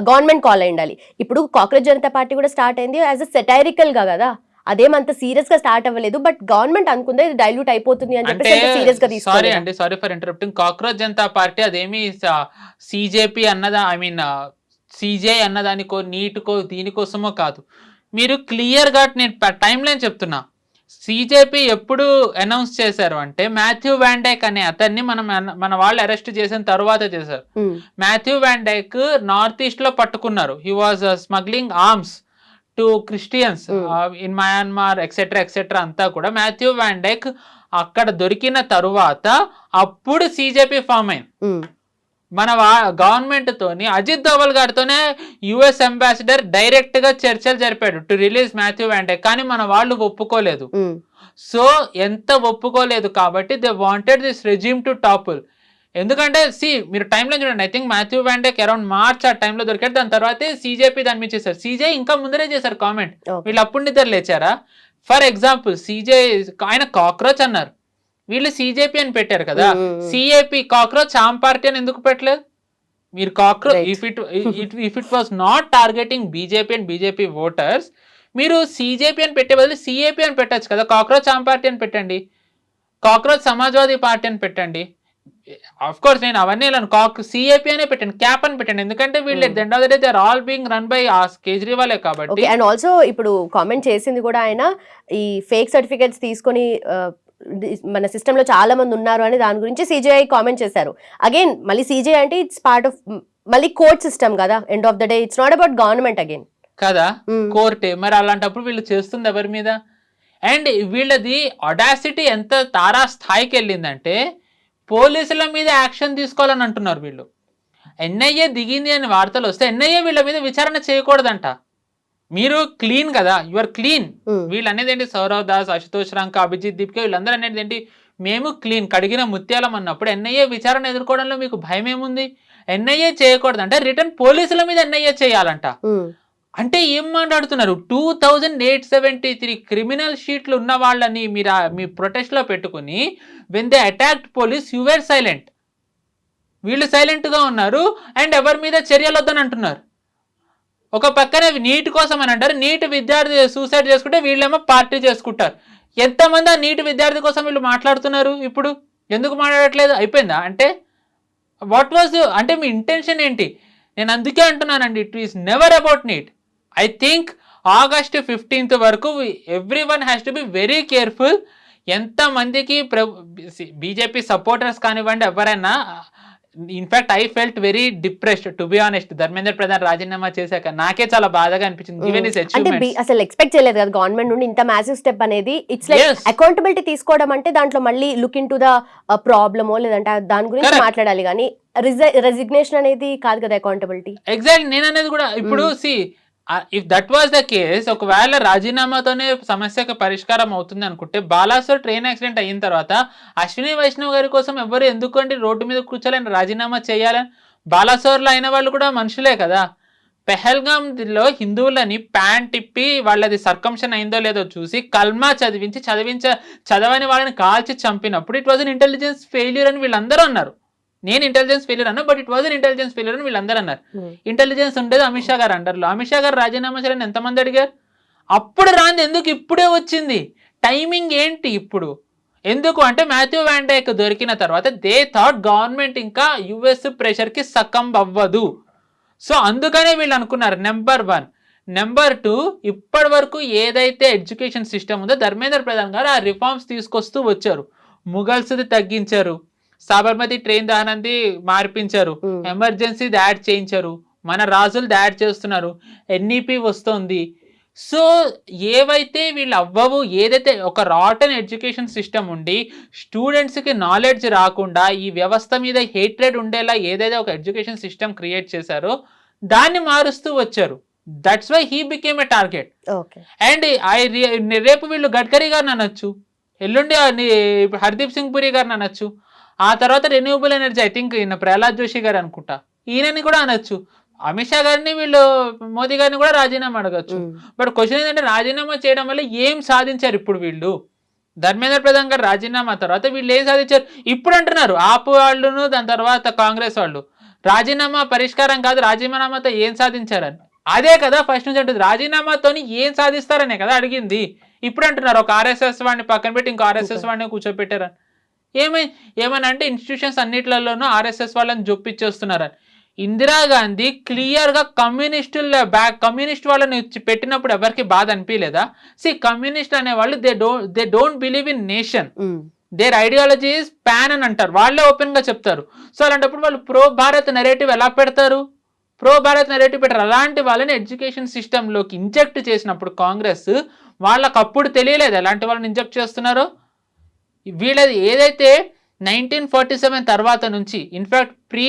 Government call అయి ఉండాలి. ఇప్పుడు కాక్రోచ్ జనతా పార్టీ కూడా స్టార్ట్ అయింది యాజ్ అ సెటైరికల్ గా కదా, అదేమంత సీరియస్ గా స్టార్ట్ అవ్వలేదు. బట్ గవర్నమెంట్ అనుకుందే ఇది డైల్యూట్ అయిపోతుంది అని చెప్పి సీరియస్ గా తీసుకోవాలి. Sorry for interrupting. Cockroach Janata party అదేమి సిజేపీ అన్నదా, ఐ మీన్ సిజే అన్నదానికో నీటికో దీనికోసమో కాదు. మీరు క్లియర్ గా నేను టైం లైన్ చెప్తున్నా. సిజేపీ ఎప్పుడు అనౌన్స్ చేశారు అంటే మాథ్యూ వ్యాన్ డైక్ అనే అతన్ని మన వాళ్ళు అరెస్ట్ చేసిన తర్వాత చేశారు. మాథ్యూ వ్యాన్ డైక్ నార్త్ ఈస్ట్ లో పట్టుకున్నారు. He was smuggling arms to Christians in Myanmar etcetera అంతా కూడా. మాథ్యూ వ్యాన్ డైక్ అక్కడ దొరికిన తరువాత అప్పుడు సిజేపీ ఫామ్ అయింది. మన గవర్నమెంట్ తోని అజిత్ దోవల్ గారితోనే యుఎస్ అంబాసిడర్ డైరెక్ట్ గా చర్చలు జరిపాడు to release Matthew Van Dyke, కానీ మన వాళ్ళు ఒప్పుకోలేదు. సో ఎంత ఒప్పుకోలేదు కాబట్టి they wanted this regime to topple. ఎందుకంటే మీరు టైంలో చూడండి, I think Matthew Van Dyke around March ఆ టైంలో దొరికాడు. దాని తర్వాతే సిజేపీ దాని మీద చేశారు. సిజే ఇంకా ముందరే చేశారు కామెంట్. వీళ్ళు అప్పుడు నిద్ర లేచారా? ఫర్ ఎగ్జాంపుల్ సిజే ఆయన కాక్రోచ్ అన్నారు, వీళ్ళు సిజేపీ అని పెట్టారు కదా, సిఏపి కాక్రోచ్ ఆమ్ పార్టీ అని ఎందుకు పెట్టలేదు? మీరు cockroach if it was not targeting BJP and BJP voters, మీరు సిజేపీ అని పెట్టే బదులు సిఏపీ అని పెట్టచ్చు కదా. కాక్రోచ్ ఆమ్ పార్టీ అని పెట్టండి, కాక్రోచ్ సమాజ్వాదీ పార్టీ అని పెట్టండి. ఆఫ్ కోర్స్ నేను అవన్నీ సిఏపీ అనే పెట్టండి, క్యాప్ అని పెట్టండి. ఎందుకంటే వీళ్ళు at the end of the day they are all being run by కేజ్రీవాలే కాబట్టి. అండ్ ఆల్సో ఇప్పుడు కామెంట్ చేసింది కూడా ఆయన ఈ ఫేక్ సర్టిఫికేట్స్ తీసుకొని మన సిస్టమ్ లో చాలా మంది ఉన్నారు అని దాని గురించి సిజేఐ కామెంట్ చేశారు. అగైన్ మళ్ళీ సిజేఐ అంటే ఇట్స్ పార్ట్ ఆఫ్ మళ్ళీ కోర్ట్ సిస్టమ్ కదా, end of the day it's not about government again కదా, కోర్టే. మరి అలాంటప్పుడు వీళ్ళు చేస్తుంది ఎవరి మీద? అండ్ వీళ్ళది అడాసిటీ ఎంత తారా స్థాయికి వెళ్ళిందంటే పోలీసుల మీద యాక్షన్ తీసుకోవాలని అంటున్నారు వీళ్ళు. ఎన్ఐఏ దిగింది అని వార్తలు వస్తే ఎన్ఐఏ వీళ్ళ మీద విచారణ చేయకూడదంట. మీరు క్లీన్ కదా, యు ఆర్ క్లీన్. వీళ్ళు అనేది ఏంటి, సౌరవ్ దాస్, అశుతోష్ రంక, అభిజిత్ దీప్కే వీళ్ళందరూ అనేది ఏంటి, మేము క్లీన్ కడిగిన ముత్యాలం అన్నప్పుడు ఎన్ఐఏ విచారణ ఎదుర్కోవడంలో మీకు భయం ఏముంది? ఎన్ఐఏ చేయకూడదు అంటే రిటర్న్ పోలీసుల మీద ఎన్ఐఏ చేయాలంట. అంటే ఏం మాట్లాడుతున్నారు? 2873 క్రిమినల్ షీట్లు ఉన్న వాళ్ళని మీరు మీ ప్రొటెస్ట్ లో పెట్టుకుని when they attacked police you were silent. వీళ్ళు సైలెంట్ గా ఉన్నారు అండ్ ఎవరి మీద చర్యలు వద్దని అంటున్నారు. ఒక పక్కన నీట్ కోసం అని అంటారు, నీట్ విద్యార్థి సూసైడ్ చేసుకుంటే వీళ్ళేమో పార్టీ చేసుకుంటారు. ఎంతమంది ఆ నీట్ విద్యార్థి కోసం వీళ్ళు మాట్లాడుతున్నారు? ఇప్పుడు ఎందుకు మాట్లాడట్లేదు? అయిపోయిందా? అంటే వాట్ వాజ్ అంటే మీ ఇంటెన్షన్ ఏంటి? నేను అందుకే అంటున్నానండి, it is never about NEET. I think August 15th వరకు everyone has to be very careful. ఎంతమందికి బీజేపీ సపోర్టర్స్ కానివ్వండి ఎవరైనా, in fact I felt very depressed to be honest. Dharmendra Pradhan రాజీనామా చేశాక నాకే చాలా బాధగా అనిపించింది. Given his achievements. అసలు ఎక్స్పెక్ట్ చేయలేదు కదా గవర్నమెంట్ నుండి ఇంత మ్యాసివ్ స్టెప్ అనేది. ఇట్స్ లైక్ అకౌంటబిలిటీ తీసుకోవడం అంటే దాంట్లో మళ్ళీ లుక్ ఇన్ టు ద ప్రాబ్లమో లేదంటే దాని గురించి మాట్లాడాలి కానీ రెసిగ్నేషన్ అనేది కాదు కదా అకౌంటబిలిటీ. ఎగ్జాక్ట్ నేను అనేది కూడా ఇప్పుడు if that was the case, ఒకవేళ రాజీనామాతోనే సమస్యకు పరిష్కారం అవుతుంది అనుకుంటే, బాలాసోర్ ట్రైన్ యాక్సిడెంట్ అయిన తర్వాత అశ్విని వైష్ణవ్ గారి కోసం ఎవరు ఎందుకండి రోడ్డు మీద కూర్చోలేని రాజీనామా చేయాలని? బాలాసోర్లో అయిన వాళ్ళు కూడా మనుషులే కదా. పెహల్గాంలో హిందువులని ప్యాంట్ తిప్పి వాళ్ళది సర్కంషన్ అయిందో లేదో చూసి కల్మా చదవని వాళ్ళని కాల్చి చంపినప్పుడు it was an intelligence failure అని వీళ్ళందరూ అన్నారు. నేను ఇంటెలిజెన్స్ ఫెయిల్యూర్ అన్నా, but it was an intelligence failure అని వీళ్ళందరూ అన్నారు. ఇంటెలిజెన్స్ ఉండేది అమిత్ షా గారు అండర్లో. అమిత్ షా గారు రాజీనామా చేయాలని ఎంతమంది అడిగారు? అప్పుడు రాంది ఎందుకు ఇప్పుడే వచ్చింది? టైమింగ్ ఏంటి ఇప్పుడు? ఎందుకు అంటే మాథ్యూ వ్యాన్ డైక్ దొరికిన తర్వాత దే థాట్ గవర్నమెంట్ ఇంకా యుఎస్ ప్రెషర్కి సకంబ్ అవ్వదు. సో అందుకనే వీళ్ళు అనుకున్నారు నెంబర్ 1. నెంబర్ 2, ఇప్పటి వరకు ఏదైతే ఎడ్యుకేషన్ సిస్టమ్ ఉందో ధర్మేంద్ర ప్రధాన్ గారు ఆ రిఫార్మ్స్ తీసుకొస్తూ వచ్చారు. ముగల్స్ది తగ్గించారు, సాబర్మతి ట్రైన్ దహనంది మార్పించారు, ఎమర్జెన్సీది యాడ్ చేయించారు, మన రాజులది యాడ్ చేస్తున్నారు, ఎన్ఈపి వస్తుంది. సో ఏవైతే వీళ్ళు అవ్వవు, ఏదైతే ఒక రాటన్ ఎడ్యుకేషన్ సిస్టమ్ ఉండి స్టూడెంట్స్కి నాలెడ్జ్ రాకుండా ఈ వ్యవస్థ మీద హేట్రెడ్ ఉండేలా ఏదైతే ఒక ఎడ్యుకేషన్ సిస్టమ్ క్రియేట్ చేశారో దాన్ని మారుస్తూ వచ్చారు. That's why he became a target. And రేపు వీళ్ళు గడ్కరీ గారిని అనొచ్చు, ఎల్లుండి హర్దీప్ సింగ్ పురి గారిని అనొచ్చు, ఆ తర్వాత రెన్యూవబుల్ ఎనర్జీ ఐ థింక్ ఈయన ప్రహ్లాద్ జోషి గారు అనుకుంటా, ఈయనని కూడా అనొచ్చు. అమిత్ షా గారిని వీళ్ళు మోదీ గారిని కూడా రాజీనామా అడగచ్చు. బట్ క్వశ్చన్ ఏంటంటే రాజీనామా చేయడం వల్ల ఏం సాధించారు ఇప్పుడు వీళ్ళు? ధర్మేంద్ర ప్రధాన్ గారు రాజీనామా తర్వాత వీళ్ళు ఏం సాధించారు ఇప్పుడు అంటున్నారు ఆప్ వాళ్ళను, దాని తర్వాత కాంగ్రెస్ వాళ్ళు. రాజీనామా పరిష్కారం కాదు, రాజీనామాతో ఏం సాధించారని. అదే కదా ఫస్ట్ నుంచి అంటుంది, రాజీనామాతోని ఏం సాధిస్తారనే కదా అడిగింది. ఇప్పుడు అంటున్నారు ఒక ఆర్ఎస్ఎస్ వాడిని పక్కన పెట్టి ఇంకో ఆర్ఎస్ఎస్ వాడిని కూర్చోపెట్టారని. ఏమని అంటే ఇన్స్టిట్యూషన్స్ అన్నిట్లలోనూ ఆర్ఎస్ఎస్ వాళ్ళని జొప్పిచ్చేస్తున్నారని. ఇందిరాగాంధీ క్లియర్గా కమ్యూనిస్ట్ వాళ్ళని పెట్టినప్పుడు ఎవరికి బాధ అనిపించలేదా? కమ్యూనిస్ట్ అనేవాళ్ళు they don't believe in nation, their ideology is pan అని అంటారు, వాళ్ళే ఓపెన్ గా చెప్తారు. సో అలాంటప్పుడు వాళ్ళు ప్రో భారత్ నెరేటివ్ ఎలా పెడతారు? ప్రో భారత్ నెరేటివ్ పెట్టారు. అలాంటి వాళ్ళని ఎడ్యుకేషన్ సిస్టంలోకి ఇంజెక్ట్ చేసినప్పుడు కాంగ్రెస్ వాళ్ళకి అప్పుడు తెలియలేదు ఎలాంటి వాళ్ళని ఇంజెక్ట్ చేస్తున్నారో. వీళ్ళది ఏదైతే 1947 తర్వాత నుంచి ఇన్ఫాక్ట్ ప్రీ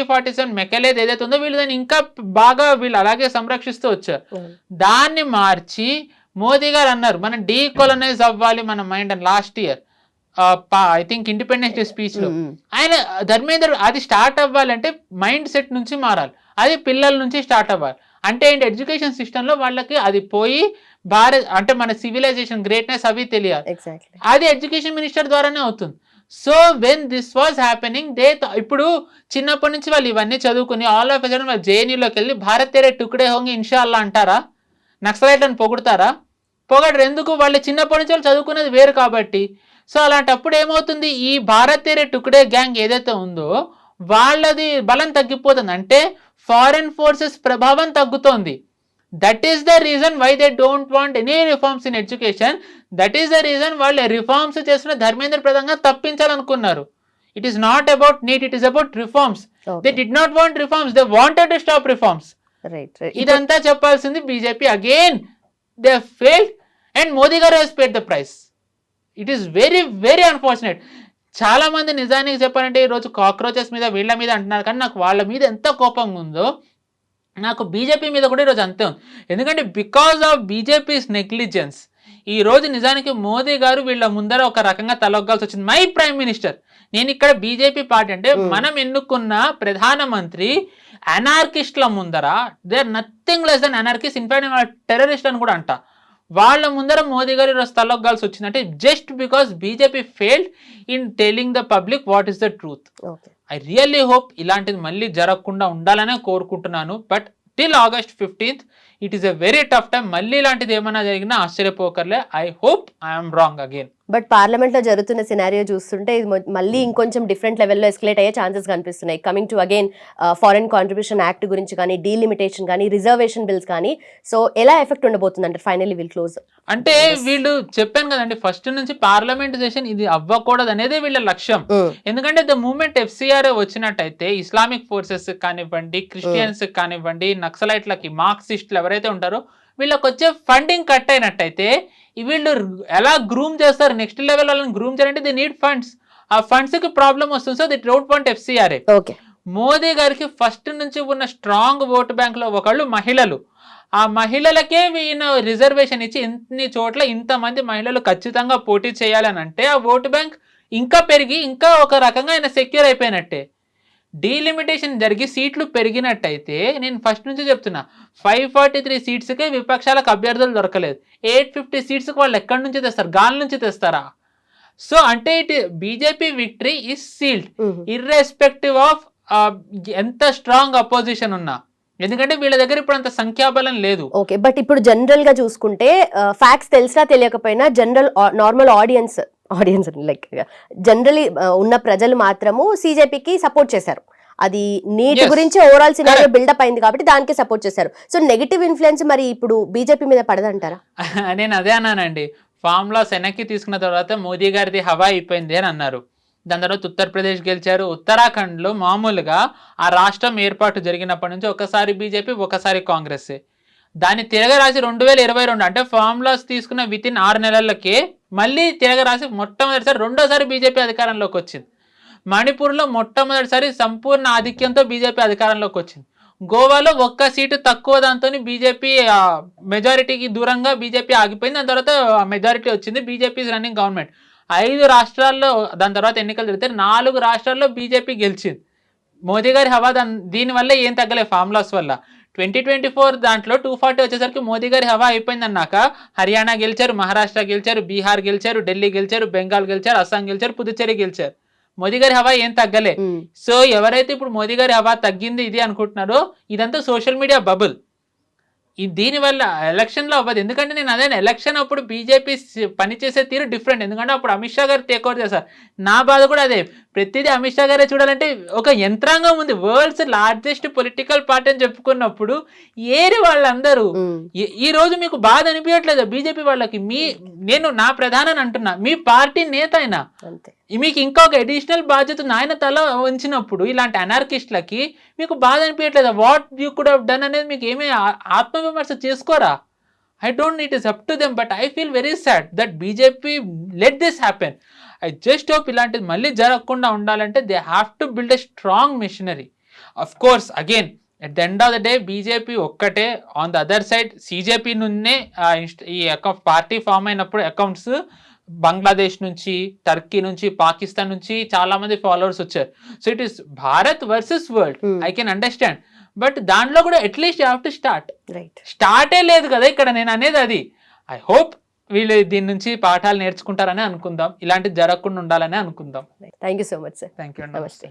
47 మెకలేది ఏదైతే ఉందో వీళ్ళు దాన్ని ఇంకా బాగా వీళ్ళు అలాగే సంరక్షిస్తూ వచ్చారు. దాన్ని మార్చి మోదీ గారు అన్నారు మనం డీకోలనైజ్ అవ్వాలి మన మైండ్ అని last year I think independence day speech లో. ఆయన ధర్మేంద్ర అది స్టార్ట్ అవ్వాలంటే మైండ్ సెట్ నుంచి మారాలి, అది పిల్లల నుంచి స్టార్ట్ అవ్వాలి. అంటే ఏంటి, ఎడ్యుకేషన్ సిస్టంలో వాళ్ళకి అది పోయి భారత్ అంటే మన సివిలైజేషన్ గ్రేట్నెస్ అవి తెలియాలి. ఎగ్జాక్ట్లీ. అది ఎడ్యుకేషన్ మినిస్టర్ ద్వారానే అవుతుంది. So when this was happening ఇప్పుడు చిన్నప్పటి నుంచి వాళ్ళు ఇవన్నీ చదువుకుని ఆల్ ఆఫ్ సడన్ వాళ్ళు జేఎన్యూలోకి వెళ్ళి భారత్ తేరే టుకుడే హోంగి ఇన్షాల్లా అంటారా? నక్సలైట్లను పొగుడతారా? పొగడరు. ఎందుకు? వాళ్ళు చిన్నప్పటి నుంచి వాళ్ళు చదువుకునేది వేరు కాబట్టి. సో అలాంటప్పుడు ఏమవుతుంది, ఈ భారత్ తేరే టుకుడే గ్యాంగ్ ఏదైతే ఉందో వాళ్ళది బలం తగ్గిపోతుంది. అంటే ఫారెన్ ఫోర్సెస్ ప్రభావం తగ్గుతోంది. That is the reason why they don't want any reforms in education. That is the reason వాళ్ళు రిఫార్మ్స్ చేసిన ధర్మేంద్ర ప్రధాన్ గారు తప్పించాలనుకున్నారు. It is not about NEET, it is about reforms. They did not want reforms, they wanted to stop reforms. ఇదంతా చెప్పాల్సింది BJP. Again they failed and Modi garu has paid the price. It is very very unfortunate. చాలా మంది నిజానికి చెప్పాలంటే ఈరోజు cockroaches మీద వీళ్ళ మీద అంటున్నారు, కానీ నాకు వాళ్ళ మీద ఎంత కోపంగా ఉందో నాకు బీజేపీ మీద కూడా ఈరోజు అంతే ఉంది. ఎందుకంటే బికాస్ ఆఫ్ బీజేపీస్ నెగ్లిజెన్స్ ఈరోజు నిజానికి మోదీ గారు వీళ్ళ ముందర ఒక రకంగా తలొగ్గాల్సి వచ్చింది. మై ప్రైమ్ మినిస్టర్, నేను ఇక్కడ బీజేపీ పార్టీ అంటే మనం ఎన్నుకున్న ప్రధానమంత్రి అనార్కిస్ట్ల ముందర, they are nothing less than anarchist, in fact terrorist అని కూడా అంట. వాళ్ళ ముందర మోదీ గారు ఈరోజు తలొగ్గాల్సి వచ్చింది. అంటే just because BJP failed in telling the public what is the truth. I really hope ఇలాంటిది మళ్ళీ జరగకుండా ఉండాలనే కోరుకుంటున్నాను. But till August 15th it is a very tough time. మళ్ళీ ఇలాంటిది ఏమైనా జరిగినా ఆశ్చర్యపోకర్లే. I hope I'm wrong again. But parliament లో జరుగుతున్న సినారియో చూస్తుంటే ఇది మళ్ళీ ఇంకొంచెం డిఫరెంట్ లెవెల్లో ఎస్కలేట్ అయ్యే ఛాన్సెస్ కనిపిస్తున్నాయి. Coming to again foreign contribution act గురించి కానీ, డీలిమిటేషన్ కానీ, రిజర్వేషన్ బిల్స్ కానీ, సో ఎలా ఎఫెక్ట్ ఉండబోతుంది అంటే ఫైనల్లీ విల్ క్లోజ్ అంటే వీళ్ళు చెప్పాను కదండి ఫస్ట్ నుంచి పార్లమెంట్ సెషన్ ఇది అవ్వకూడదు అనేది వీళ్ళ లక్ష్యం. ఎందుకంటే ద మూమెంట్ ఎఫ్సిఆర్ వచ్చినట్టయితే ఇస్లామిక్ ఫోర్సెస్ కానివ్వండి, క్రిస్టియన్స్ కానివ్వండి, నక్సలైట్లకి, మార్క్సిస్టులు ఎవరైతే ఉంటారో వీళ్ళకి వచ్చే ఫండింగ్ కట్ అయినట్టయితే వీళ్ళు ఎలా గ్రూమ్ చేస్తారు, నెక్స్ట్ లెవెల్ వాళ్ళని గ్రూమ్ చేయాలంటే దే నీడ్ ఫండ్స్. ఆ ఫండ్స్ కి ప్రాబ్లం వస్తుంది. So they don't want FCRA. Modi గారికి ఫస్ట్ నుంచి ఉన్న స్ట్రాంగ్ ఓటు బ్యాంక్ లో ఒకళ్ళు మహిళలు. ఆ మహిళలకే ఈయన రిజర్వేషన్ ఇచ్చి ఇన్ని చోట్ల ఇంతమంది మహిళలు ఖచ్చితంగా పోటీ చేయాలని అంటే ఆ ఓటు బ్యాంక్ ఇంకా పెరిగి ఇంకా ఒక రకంగా ఆయన సెక్యూర్ అయిపోయినట్టే. డీలిమిటేషన్ జరిగి సీట్లు పెరిగినట్టయితే నేను ఫస్ట్ నుంచి చెప్తున్నా 543 సీట్స్కే విపక్షాలకు అభ్యర్థులు దొరకలేదు. 850 సీట్స్కి వాళ్ళు ఎక్కడి నుంచి తెస్తారు? గాలి నుంచి తెస్తారా? సో అంటే ఇటు BJP victory is sealed irrespective of ఎంత స్ట్రాంగ్ అపోజిషన్ ఉన్నా. ఎందుకంటే వీళ్ళ దగ్గర ఇప్పుడు అంత సంఖ్యాబలం లేదు. ఓకే, బట్ ఇప్పుడు జనరల్ గా చూసుకుంటే ఫ్యాక్ట్స్ తెలిసినా తెలియకపోయినా general normal audience like generally ఉన్న ప్రజలు మాత్రము సిజేపీకి సపోర్ట్ చేశారు. అది నీట్ గురించి ఓవరాల్ సినారియో బిల్డప్ అయింది కాబట్టి దానికి సపోర్ట్ చేశారు. సో నెగటివ్ ఇన్ఫ్లుయెన్స్ మరి ఇప్పుడు బీజేపీ మీద పడదంటారా? నేను అదే అన్నానండి. ఫార్ములాస్ వెనక్కి తీసుకున్న తర్వాత మోదీ గారిది హవా అయిపోయింది అని అన్నారు. దాని తర్వాత ఉత్తరప్రదేశ్ గెలిచారు. ఉత్తరాఖండ్లో మామూలుగా ఆ రాష్ట్రం ఏర్పాటు జరిగినప్పటి నుంచి ఒకసారి బీజేపీ ఒకసారి కాంగ్రెస్. దాన్ని తిరగరాసి 2022 అంటే ఫార్ములాస్ తీసుకున్న విత్ ఇన్ 6 నెలలకే మళ్ళీ తిరగరాసి మొట్టమొదటిసారి రెండోసారి బీజేపీ అధికారంలోకి వచ్చింది. మణిపూర్లో మొట్టమొదటిసారి సంపూర్ణ ఆధిక్యంతో బీజేపీ అధికారంలోకి వచ్చింది. గోవాలో 1 సీటు తక్కువ దాంతో బీజేపీ మెజారిటీకి దూరంగా బీజేపీ ఆగిపోయింది. దాని తర్వాత మెజారిటీ వచ్చింది. బీజేపీ రన్నింగ్ గవర్నమెంట్ 5 రాష్ట్రాల్లో. దాని తర్వాత ఎన్నికలు జరిగితే 4 రాష్ట్రాల్లో బీజేపీ గెలిచింది. మోదీ గారి హవా దీనివల్ల ఏం తగ్గలేదు ఫార్ములాస్ వల్ల. 2024 దాంట్లో 240 వచ్చేసరికి మోదీ గారి హవా అయిపోయింది అన్నాక హర్యానా గెలిచారు, మహారాష్ట్ర గెలిచారు, బీహార్ గెలిచారు, ఢిల్లీ గెలిచారు, బెంగాల్ గెలిచారు, అస్సాం గెలిచారు, పుదుచ్చేరి గెలిచారు. మోదీ గారి హవా ఏం తగ్గలే. సో ఎవరైతే ఇప్పుడు మోదీ గారి హవా తగ్గింది ఇది అనుకుంటున్నారో ఇదంతా సోషల్ మీడియా బబుల్. దీనివల్ల ఎలక్షన్లో అవ్వదు. ఎందుకంటే నేను అదే ఎలక్షన్ అప్పుడు బీజేపీ పనిచేసే తీరు డిఫరెంట్. ఎందుకంటే అప్పుడు అమిత్ షా గారు టేక్ ఓవర్ చేశారు. నా బాధ కూడా అదే. ప్రతిదీ అమిత్ షా గారే చూడాలంటే ఒక యంత్రాంగం ఉంది. వరల్డ్స్ లార్జెస్ట్ పొలిటికల్ పార్టీ అని చెప్పుకున్నప్పుడు ఏరి వాళ్ళందరూ ఈ రోజు మీకు బాధ అనిపించట్లేదు బీజేపీ వాళ్ళకి? నేను నా ప్రధానని అంటున్నా, మీ పార్టీ నేత అయినా మీకు ఇంకొక అడిషనల్ బాధ్యత ఆయన తల ఉంచినప్పుడు ఇలాంటి అనార్కిస్ట్లకి మీకు బాధ అనిపించట్లేదు? What you could have done అనేది మీకు ఏమీ ఆత్మవిమర్శ చేసుకోరా? I don't, it is up to them, but I feel very sad that BJP let this happen. I just hope ఇలాంటిది మళ్ళీ జరగకుండా ఉండాలంటే they have to build a strong machinery. Of course, again, at the end of the day, BJP ఒక్కటే. On the other side, CJP నుండే ఈ party form అయినప్పుడు accounts Bangladesh నుంచి, Turkey నుంచి, పాకిస్తాన్ నుంచి చాలా మంది ఫాలోవర్స్ వచ్చారు. So it is Bharat versus world. I can understand. But దాంట్లో కూడా అట్లీస్ట్ యూ హ్యావ్ టు స్టార్టే లేదు కదా ఇక్కడ. నేను అనేది అది ఐ హోప్ వీళ్ళు దీని నుంచి పాఠాలు నేర్చుకుంటారని అనుకుందాం, ఇలాంటివి జరగకుండా ఉండాలని అనుకుందాం. Thank you so much sir. Thank you. నమస్తే.